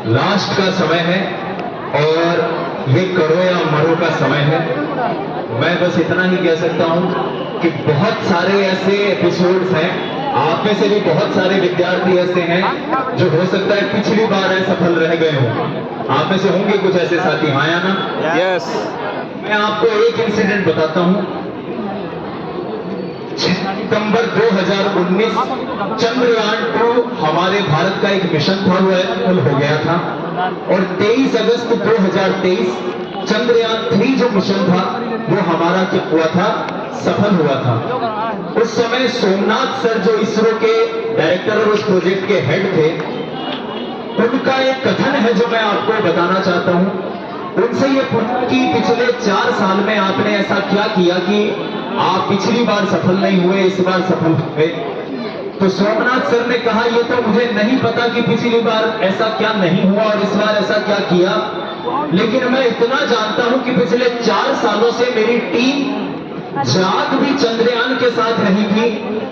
Last का समय है और ये करो या मरो का समय है। मैं बस इतना ही कह सकता हूं कि बहुत सारे ऐसे एपिसोड्स हैं, आप में से भी बहुत सारे विद्यार्थी ऐसे हैं जो हो सकता है पिछली बार असफल रह गए हों। आप में से होंगे कुछ ऐसे साथी, हाँ या ना? यस। मैं आपको एक इंसिडेंट बताता हूं। 6 सितंबर 2019 चंद्रयान-2 हमारे भारत का एक मिशन था, वो सफल हो गया था। और 23 अगस्त 2023 चंद्रयान-3 जो मिशन था वो हमारा क्या हुआ था, सफल हुआ था। उस समय सोमनाथ सर जो इसरो के डायरेक्टर और उस प्रोजेक्ट के हेड थे, उनका एक कथन है जो मैं आपको बताना चाहता हूं। उनसे ये पूछा कि पिछले 4 साल में आपने ऐसा क्या किया कि आप पिछली बार सफल नहीं हुए, इस बार सफल हुए। तो सोमनाथ सर ने कहा, ये तो मुझे नहीं पता कि पिछली बार ऐसा क्या नहीं हुआ और इस बार ऐसा क्या किया, लेकिन मैं इतना जानता हूं कि पिछले 4 सालों से मेरी टीम जाग भी चंद्रयान के साथ रही थी,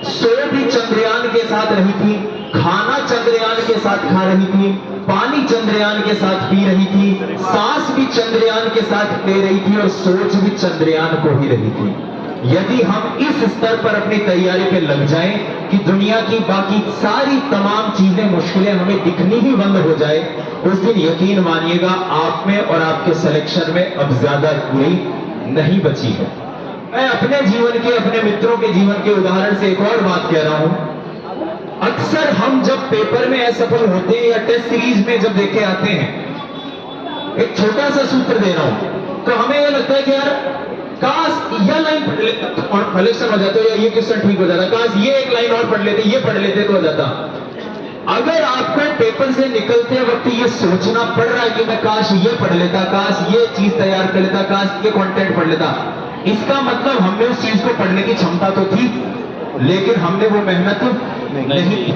सो भी चंद्रयान के साथ रही थी, खाना चंद्रयान के साथ खा रही थी, पानी चंद्रयान के साथ पी रही थी, सांस भी चंद्रयान के साथ ले रही थी और सोच भी चंद्रयान को ही रही थी। यदि हम इस स्तर पर अपनी तैयारी पे लग जाएं कि दुनिया की बाकी सारी तमाम चीजें, मुश्किलें हमें दिखनी ही बंद हो जाए, उस दिन यकीन मानिएगा आप में और आपके सिलेक्शन में अब ज्यादा दूरी नहीं बची है। मैं अपने जीवन के, अपने मित्रों के जीवन के उदाहरण से एक और बात कह रहा हूं। अक्सर हम जब पेपर में असफल होते हैं या टेस्ट सीरीज में जब देखे आते हैं, एक छोटा सा सूत्र दे रहा हूं, तो हमें यह लगता है कि यार काश यह लाइन पढ़ लेते और कलेक्शन हो जाता, या ये क्वेश्चन ठीक हो जाता, काश ये एक लाइन और पढ़ लेते, ये पढ़ लेते तो हो जाता। अगर आपको पेपर से निकलते वक्त ये सोचना पड़ रहा है कि मैं काश ये पढ़ लेता, काश ये चीज तैयार कर लेता, काश ये कंटेंट पढ़ लेता, इसका मतलब हमने उस चीज को पढ़ने की क्षमता तो थी, लेकिन हमने वो मेहनत नहीं की।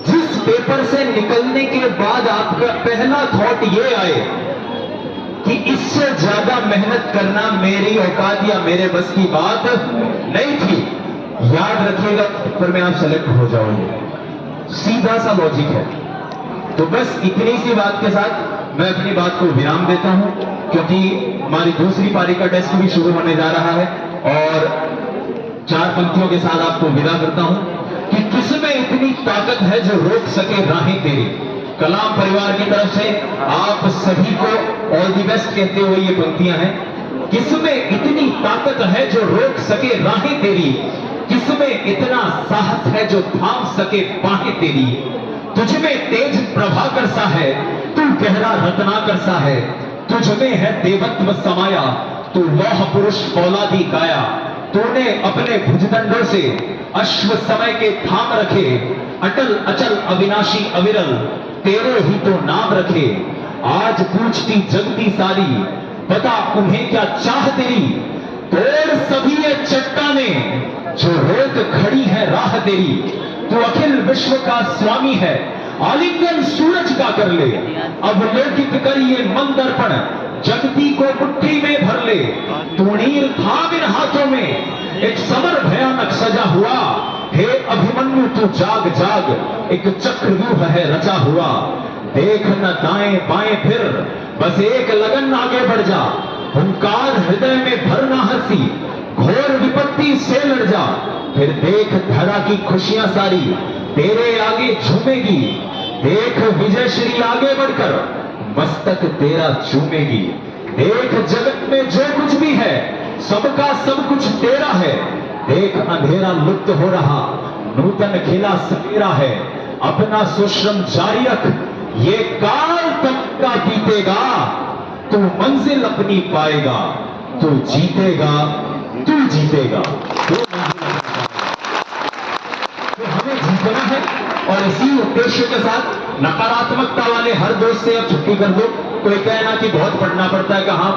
जिस पेपर से निकलने के बाद आपका पहला थॉट ये आए कि इससे ज्यादा मेहनत करना मेरी औकात या मेरे बस की बात नहीं थी, याद रखिएगा पेपर में आप सेलेक्ट हो जाओगे। सीधा सा लॉजिक है। तो बस इतनी सी बात के साथ मैं अपनी बात को विराम देता हूं, क्योंकि हमारी दूसरी पारी का टेस्ट भी शुरू होने जा रहा है। और 4 पंक्तियों के साथ आपको विदा करता हूं कि किसमें इतनी ताकत है जो रोक सके राहें तेरी। कलाम परिवार की तरफ से आप सभी को ऑल दी बेस्ट कहते हुए ये पंक्तियां हैं। किसमें इतनी ताकत है जो रोक सके राहें तेरी, किसमें इतना साहस है जो थाम सके बाहें तेरी। तुझमें तेज प्रभाकर सा है, तू गहरा रत्नाकर सा है, तुझमें है देवत्व समाया, तू लौह पुरुष फौलादी काया। तूने अपने भुजदंडों से अश्व समय के थाम रखे, अटल अचल अविनाशी अविरल तेरे ही तो नाम रखे। आज पूछती जगती सारी, बता उन्हें क्या चाह तेरी। तोड़ सभी ये चट्टानें जो रोक खड़ी है राह तेरी। तू अखिल विश्व का स्वामी है, आलिंगन सूरज का कर ले। अब लौकिक कर ये मन दर्पण, जगती को मुट्ठी में भर ले। तूणीर थाम इन हाथों में, एक समर भयानक सजा हुआ। हे अभिमन्यु तू जाग जाग, एक चक्रव्यूह है रचा हुआ। देख न दाएं बाएं फिर, बस एक लगन आगे बढ़ जा। हुंकार हृदय में भरना हंसी, घोर विपत्ति से लड़ जा। फिर देख धरा की खुशियां सारी तेरे आगे झूमेगी। देख विजय श्री आगे बढ़कर मस्तक तेरा चूमेगी। देख जगत में जो कुछ भी है, सबका सब कुछ तेरा है। देख अंधेरा लुप्त हो रहा, नूतन खिला सवेरा है। अपना सुश्रम जारी रख, ये काल तक का बीतेगा। तू मंजिल अपनी पाएगा, तू जीतेगा, तू जीतेगा। तो हमें जीतना है, और इसी उद्देश्य के साथ नकारात्मकता वाले हर दोस्त से अब छुट्टी कर दो। कोई कहना कि बहुत पढ़ना पड़ता है, कहां